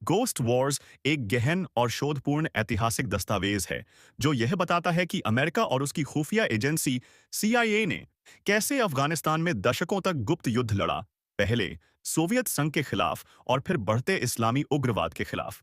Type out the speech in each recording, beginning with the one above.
Ghost Wars एक गहन और शोधपूर्ण ऐतिहासिक दस्तावेज है जो यह बताता है कि अमेरिका और उसकी खुफिया एजेंसी सीआईए ने कैसे अफगानिस्तान में दशकों तक गुप्त युद्ध लड़ा, पहले सोवियत संघ के खिलाफ और फिर बढ़ते इस्लामी उग्रवाद के खिलाफ।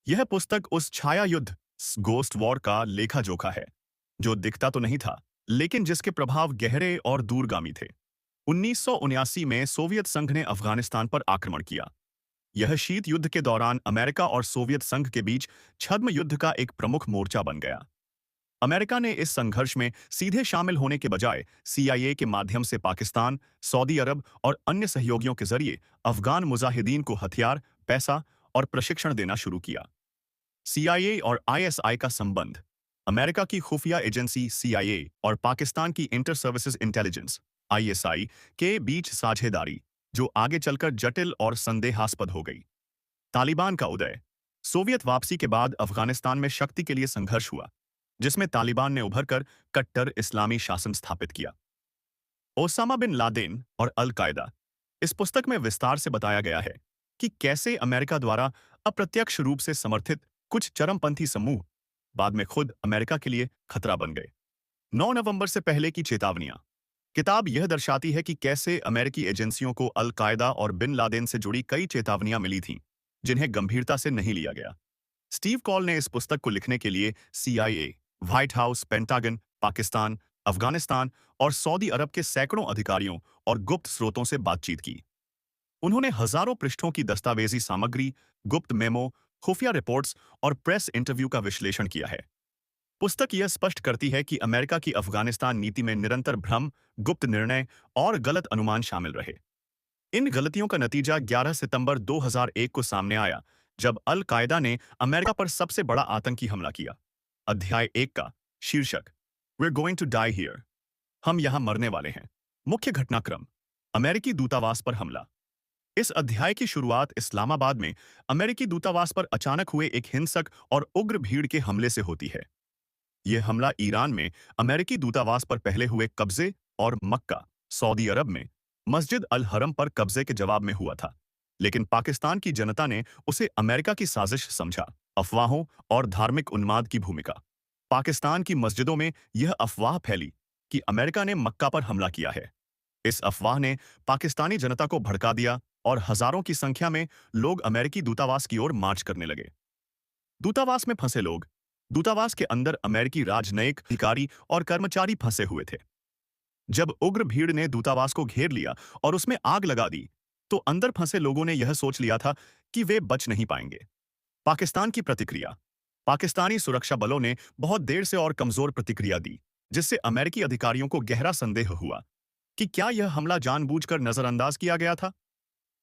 यह पुस्तक उस छाया युद्ध गोस्ट वॉर का लेखा जोखा है जो दिखता तो नहीं था, लेकिन जिसके प्रभाव गहरे और दूरगामी थे। 1979 में सोवियत संघ ने अफगानिस्तान पर आक्रमण किया। यह शीत युद्ध के दौरान अमेरिका और सोवियत संघ के बीच छद्म युद्ध का एक प्रमुख मोर्चा बन गया। अमेरिका ने इस संघर्ष में सीधे शामिल होने के बजाय सीआईए के माध्यम से पाकिस्तान, सऊदी अरब और अन्य सहयोगियों के जरिए अफगान मुजाहिदीन को हथियार, पैसा और प्रशिक्षण देना शुरू किया। सीआईए और आईएसआई का संबंध। अमेरिका की खुफिया एजेंसी सीआईए और पाकिस्तान की इंटर सर्विसेज इंटेलिजेंस आईएसआई के बीच साझेदारी, जो आगे चलकर जटिल और संदेहास्पद हो गई। तालिबान का उदय। सोवियत वापसी के बाद अफगानिस्तान में शक्ति के लिए संघर्ष हुआ, जिसमें तालिबान ने उभरकर कट्टर इस्लामी शासन स्थापित किया। ओसामा बिन लादेन और अल कायदा। इस पुस्तक में विस्तार से बताया गया है कि कैसे अमेरिका द्वारा अप्रत्यक्ष रूप से समर्थित कुछ चरमपंथी समूह बाद में खुद अमेरिका के लिए खतरा बन गए। 9 नवंबर से पहले की चेतावनियां। किताब यह दर्शाती है कि कैसे अमेरिकी एजेंसियों को अल कायदा और बिन लादेन से जुड़ी कई चेतावनियां मिली थीं, जिन्हें गंभीरता से नहीं लिया गया। स्टीव कॉल ने इस पुस्तक को लिखने के लिए CIA, white house, pentagon, Pakistan, Afghanistan और सऊदी अरब के सैकड़ों अधिकारियों और गुप्त स्रोतों से बातचीत की। उन्होंने हजारों पृष्ठों की दस्तावेजी सामग्री, गुप्त मेमो, खुफिया रिपोर्ट्स और प्रेस इंटरव्यू का विश्लेषण किया है। पुस्तक यह स्पष्ट करती है कि अमेरिका की अफगानिस्तान नीति में निरंतर भ्रम, गुप्त निर्णय और गलत अनुमान शामिल रहे। इन गलतियों का नतीजा 11 सितंबर 2001 को सामने आया, जब अल कायदा ने अमेरिका पर सबसे बड़ा आतंकी हमला किया। अध्याय 1 का शीर्षक "We're going to die here", हम यहां मरने वाले हैं। मुख्य घटनाक्रम। अमेरिकी दूतावास पर हमला। इस अध्याय की शुरुआत इस्लामाबाद में अमेरिकी दूतावास पर अचानक हुए एक हिंसक और उग्र भीड़ के हमले से होती है। यह हमला ईरान में अमेरिकी दूतावास पर पहले हुए कब्जे और मक्का, सऊदी अरब में मस्जिद अल हरम पर कब्जे के जवाब में हुआ था। लेकिन पाकिस्तान की जनता ने उसे अमेरिका की साजिश समझा। अफवाहों और धार्मिक उन्माद की भूमिका। पाकिस्तान की मस्जिदों में यह अफवाह फैली कि अमेरिका ने मक्का पर हमला किया है। इस अफवाह ने पाकिस्तानी जनता को भड़का दिया और हजारों की संख्या में लोग अमेरिकी दूतावास की ओर मार्च करने लगे। दूतावास में फंसे लोग। दूतावास के अंदर अमेरिकी राजनयिक अधिकारी और कर्मचारी फंसे हुए थे। जब उग्र भीड़ ने दूतावास को घेर लिया और उसमें आग लगा दी, तो अंदर फंसे लोगों ने यह सोच लिया था कि वे बच नहीं पाएंगे। पाकिस्तान की प्रतिक्रिया। पाकिस्तानी सुरक्षा बलों ने बहुत देर से और कमजोर प्रतिक्रिया दी, जिससे अमेरिकी अधिकारियों को गहरा संदेह हुआ कि क्या यह हमला जानबूझकर नजरअंदाज किया गया था।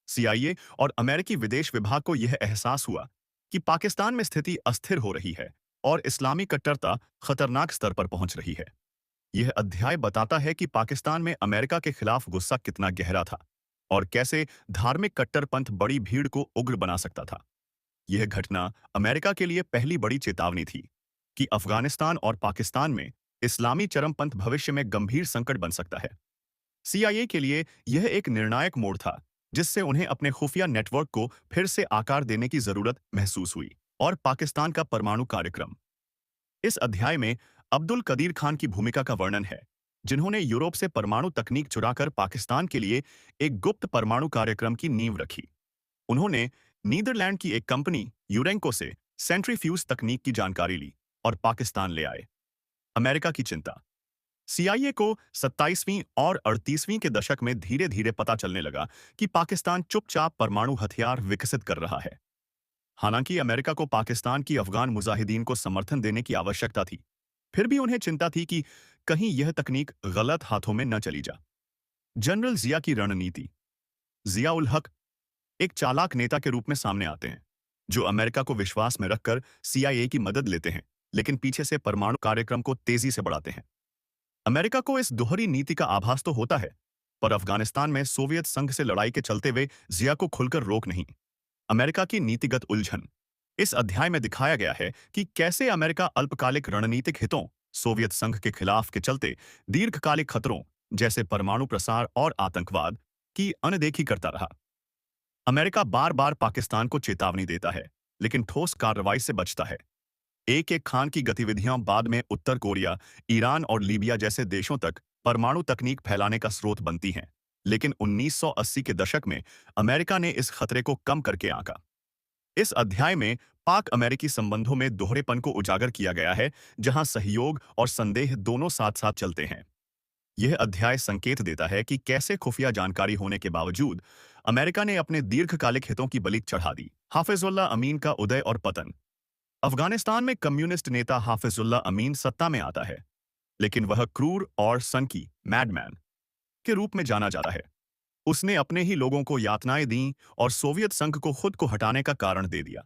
सीआईए और अमेरिकी विदेश विभाग को यह एहसास हुआ कि पाकिस्तान में स्थिति अस्थिर हो रही है और इस्लामी कट्टरता खतरनाक स्तर पर पहुंच रही है। यह अध्याय बताता है कि पाकिस्तान में अमेरिका के खिलाफ गुस्सा कितना गहरा था और कैसे धार्मिक कट्टरपंथ बड़ी भीड़ को उग्र बना सकता था। यह घटना अमेरिका के लिए पहली बड़ी चेतावनी थी कि अफगानिस्तान और पाकिस्तान में इस्लामी चरमपंथ भविष्य में गंभीर संकट बन सकता है। सीआईए के लिए यह एक निर्णायक मोड़ था, जिससे उन्हें अपने खुफिया नेटवर्क को फिर से आकार देने की जरूरत महसूस हुई। और पाकिस्तान का परमाणु कार्यक्रम। इस अध्याय में अब्दुल कदीर खान की भूमिका का वर्णन है, जिन्होंने यूरोप से परमाणु तकनीक चुराकर पाकिस्तान के लिए एक गुप्त परमाणु कार्यक्रम की नींव रखी। उन्होंने नीदरलैंड की एक कंपनी यूरेंको से सेंट्रीफ्यूज तकनीक की जानकारी ली और पाकिस्तान ले आए। अमेरिका की चिंता। सीआईए को 27वीं और 38वीं के दशक में धीरे धीरे पता चलने लगा कि पाकिस्तान चुपचाप परमाणु हथियार विकसित कर रहा है। हालांकि अमेरिका को पाकिस्तान की अफगान मुजाहिदीन को समर्थन देने की आवश्यकता थी, फिर भी उन्हें चिंता थी कि कहीं यह तकनीक गलत हाथों में न चली जा। जनरल जिया की रणनीति। जिया उल हक एक चालाक नेता के रूप में सामने आते हैं, जो अमेरिका को विश्वास में रखकर सीआईए की मदद लेते हैं, लेकिन पीछे से परमाणु कार्यक्रम को तेजी से बढ़ाते हैं। अमेरिका को इस दोहरी नीति का आभास तो होता है, पर अफगानिस्तान में सोवियत संघ से लड़ाई के चलते हुए जिया को खुलकर रोक नहीं। अमेरिका की नीतिगत उलझन। इस अध्याय में दिखाया गया है कि कैसे अमेरिका अल्पकालिक रणनीतिक हितों, सोवियत संघ के खिलाफ के चलते दीर्घकालिक खतरों जैसे परमाणु प्रसार और आतंकवाद की अनदेखी करता रहा। अमेरिका बार बार पाकिस्तान को चेतावनी देता है, लेकिन ठोस कार्रवाई से बचता है। एक एक खान की गतिविधियां बाद में उत्तर कोरिया, ईरान और लीबिया जैसे देशों तक परमाणु तकनीक फैलाने का स्रोत बनती हैं। लेकिन 1980 के दशक में अमेरिका ने इस खतरे को कम करके आंका। इस अध्याय में पाक अमेरिकी संबंधों में दोहरेपन को उजागर किया गया है, जहां सहयोग और संदेह दोनों साथ साथ चलते हैं। यह अध्याय संकेत देता है कि कैसे खुफिया जानकारी होने के बावजूद अमेरिका ने अपने दीर्घकालिक हितों की बलि चढ़ा दी। हाफिजुल्लाह अमीन का उदय और पतन। अफगानिस्तान में कम्युनिस्ट नेता हाफिजुल्लाह अमीन सत्ता में आता है, लेकिन वह क्रूर और सनकी मैडमैन के रूप में जाना जाता है। उसने अपने ही लोगों को यातनाएं दी और सोवियत संघ को खुद को हटाने का कारण दे दिया।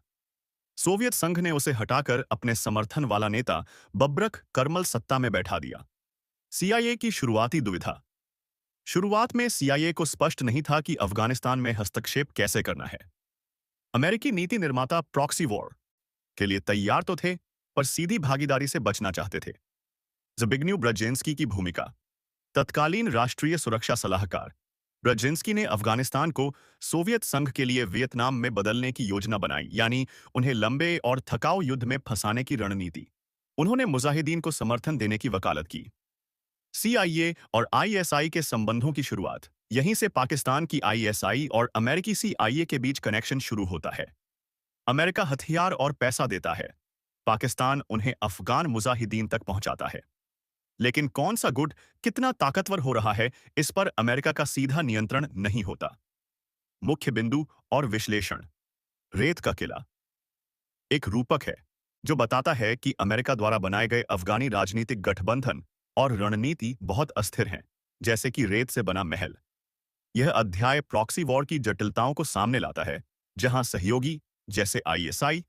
सोवियत संघ ने उसे हटाकर अपने समर्थन वाला नेता बब्रक करमल सत्ता में बैठा दिया। सीआईए की शुरुआती दुविधा। शुरुआत में सीआईए को स्पष्ट नहीं था कि अफगानिस्तान में हस्तक्षेप कैसे करना है। अमेरिकी नीति निर्माता प्रॉक्सी वॉर के लिए तैयार तो थे, पर सीधी भागीदारी से बचना चाहते थे। ज़बिग्नेव ब्रजेंस्की की भूमिका। तत्कालीन राष्ट्रीय सुरक्षा सलाहकार ब्रजेंस्की ने अफगानिस्तान को सोवियत संघ के लिए वियतनाम में बदलने की योजना बनाई, यानी उन्हें लंबे और थकाऊ युद्ध में फंसाने की रणनीति। उन्होंने मुजाहिदीन को समर्थन देने की वकालत की। सीआईए और आईएसआई के संबंधों की शुरुआत। यहीं से पाकिस्तान की आईएसआई और अमेरिकी सीआईए के बीच कनेक्शन शुरू होता है। अमेरिका हथियार और पैसा देता है, पाकिस्तान उन्हें अफगान मुजाहिदीन तक पहुंचाता है। लेकिन कौन सा गुट कितना ताकतवर हो रहा है, इस पर अमेरिका का सीधा नियंत्रण नहीं होता। मुख्य बिंदु और विश्लेषण। रेत का किला एक रूपक है जो बताता है कि अमेरिका द्वारा बनाए गए अफगानी राजनीतिक गठबंधन और रणनीति बहुत अस्थिर हैं, जैसे कि रेत से बना महल। यह अध्याय प्रॉक्सी वॉर की जटिलताओं को सामने लाता है, जहां सहयोगी जैसे आईएसआई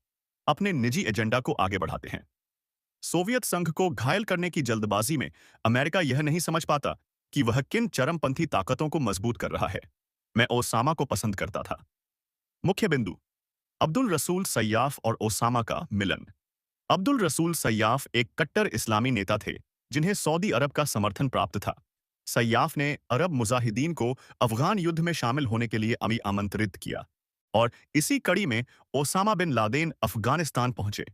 अपने निजी एजेंडा को आगे बढ़ाते हैं। सोवियत संघ को घायल करने की जल्दबाजी में अमेरिका यह नहीं समझ पाता कि वह किन चरमपंथी ताकतों को मजबूत कर रहा है। मैं ओसामा को पसंद करता था। मुख्य बिंदु। अब्दुल रसूल सय्याफ और ओसामा का मिलन। अब्दुल रसूल सय्याफ एक कट्टर इस्लामी नेता थे, जिन्हें सऊदी अरब का समर्थन प्राप्त था। सय्याफ ने अरब मुजाहिदीन को अफगान युद्ध में शामिल होने के लिए आमंत्रित किया, और इसी कड़ी में ओसामा बिन लादेन अफगानिस्तान पहुंचे।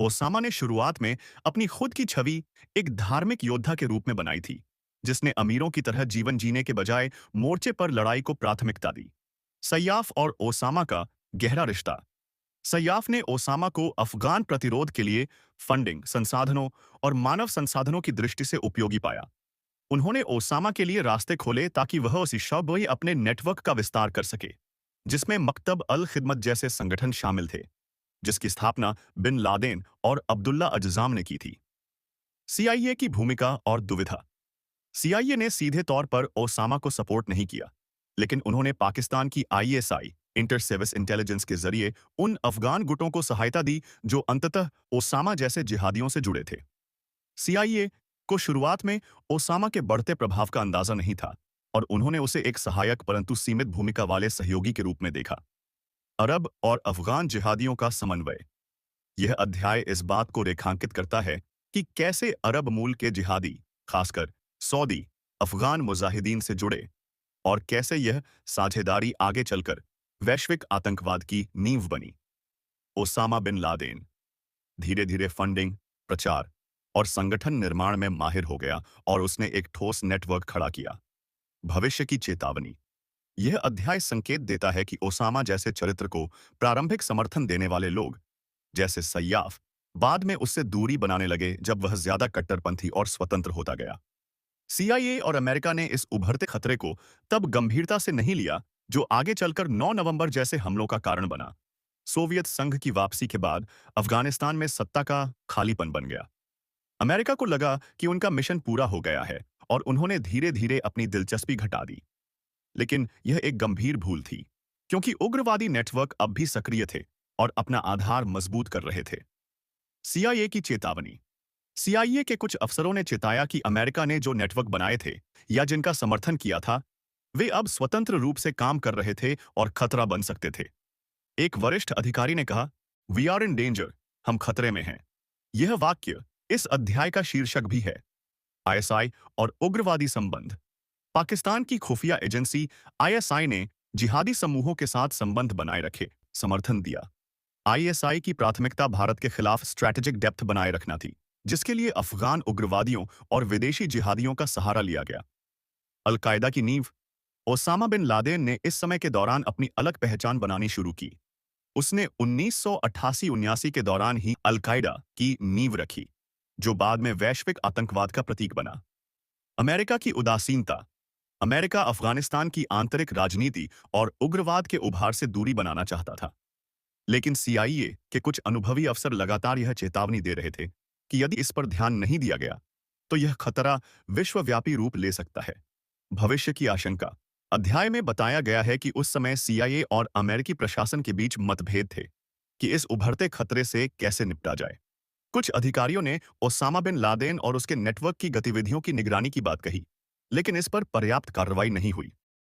ओसामा ने शुरुआत में अपनी खुद की छवि एक धार्मिक योद्धा के रूप में बनाई थी, जिसने अमीरों की तरह जीवन जीने के बजाय मोर्चे पर लड़ाई को प्राथमिकता दी। सय्याफ और ओसामा का गहरा रिश्ता। सय्याफ ने ओसामा को अफगान प्रतिरोध के लिए फंडिंग, संसाधनों और मानव संसाधनों की दृष्टि से उपयोगी पाया। उन्होंने ओसामा के लिए रास्ते खोले ताकि वह उसी शौक अपने नेटवर्क का विस्तार कर सके, जिसमें मकतब अल खिदमत जैसे संगठन शामिल थे, जिसकी स्थापना बिन लादेन और अब्दुल्ला अजजाम ने की थी। सीआईए की भूमिका और दुविधा। सीआईए ने सीधे तौर पर ओसामा को सपोर्ट नहीं किया, लेकिन उन्होंने पाकिस्तान की आईएसआई इंटर सर्विस इंटेलिजेंस के जरिए उन अफगान गुटों को सहायता दी जो अंततः ओसामा जैसे जिहादियों से जुड़े थे। सीआईए को शुरुआत में ओसामा के बढ़ते प्रभाव का अंदाजा नहीं था, और उन्होंने उसे एक सहायक परंतु सीमित भूमिका वाले सहयोगी के रूप में देखा। अरब और अफगान जिहादियों का समन्वय। यह अध्याय इस बात को रेखांकित करता है कि कैसे अरब मूल के जिहादी, खासकर सऊदी, अफगान मुजाहिदीन से जुड़े, और कैसे यह साझेदारी आगे चलकर वैश्विक आतंकवाद की नींव बनी। ओसामा बिन लादेन धीरे धीरे फंडिंग, प्रचार और संगठन निर्माण में माहिर हो गया, और उसने एक ठोस नेटवर्क खड़ा किया। भविष्य की चेतावनी। यह अध्याय संकेत देता है कि ओसामा जैसे चरित्र को प्रारंभिक समर्थन देने वाले लोग, जैसे सय्याफ, बाद में उससे दूरी बनाने लगे जब वह ज्यादा कट्टरपंथी और स्वतंत्र होता गया। सीआईए और अमेरिका ने इस उभरते खतरे को तब गंभीरता से नहीं लिया, जो आगे चलकर 9 नवंबर जैसे हमलों का कारण बना। सोवियत संघ की वापसी के बाद अफगानिस्तान में सत्ता का खालीपन बन गया। अमेरिका को लगा कि उनका मिशन पूरा हो गया है, और उन्होंने धीरे धीरे अपनी दिलचस्पी घटा दी। लेकिन यह एक गंभीर भूल थी, क्योंकि उग्रवादी नेटवर्क अब भी सक्रिय थे और अपना आधार मजबूत कर रहे थे। सीआईए की चेतावनी। सीआईए के कुछ अफसरों ने चेताया कि अमेरिका ने जो नेटवर्क बनाए थे या जिनका समर्थन किया था, वे अब स्वतंत्र रूप से काम कर रहे थे और खतरा बन सकते थे। एक वरिष्ठ अधिकारी ने कहा, "वी आर इन डेंजर", हम खतरे में हैं। यह वाक्य इस अध्याय का शीर्षक भी है। आईएसआई और उग्रवादी संबंध। पाकिस्तान की खुफिया एजेंसी आईएसआई ने जिहादी समूहों के साथ संबंध बनाए रखे, समर्थन दिया। आईएसआई की प्राथमिकता भारत के खिलाफ स्ट्रैटेजिक डेप्थ बनाए रखना थी, जिसके लिए अफगान उग्रवादियों और विदेशी जिहादियों का सहारा लिया गया। अलकायदा की नींव। ओसामा बिन लादेन ने इस समय के दौरान अपनी अलग पहचान बनानी शुरू की। उसने 1988-79 के दौरान ही अल-कायदा की नींव रखी, जो बाद में वैश्विक आतंकवाद का प्रतीक बना। अमेरिका की उदासीनता। अमेरिका अफगानिस्तान की आंतरिक राजनीति और उग्रवाद के उभार से दूरी बनाना चाहता था। लेकिन सीआईए के कुछ अनुभवी अफसर लगातार यह चेतावनी दे रहे थे कि यदि इस पर ध्यान नहीं दिया गया, तो यह खतरा विश्वव्यापी रूप ले सकता है। भविष्य की आशंका। अध्याय में बताया गया है कि उस समय सीआईए और अमेरिकी प्रशासन के बीच मतभेद थे कि इस उभरते खतरे से कैसे निपटा जाए। कुछ अधिकारियों ने ओसामा बिन लादेन और उसके नेटवर्क की गतिविधियों की निगरानी की बात कही, लेकिन इस पर पर्याप्त कार्रवाई नहीं हुई।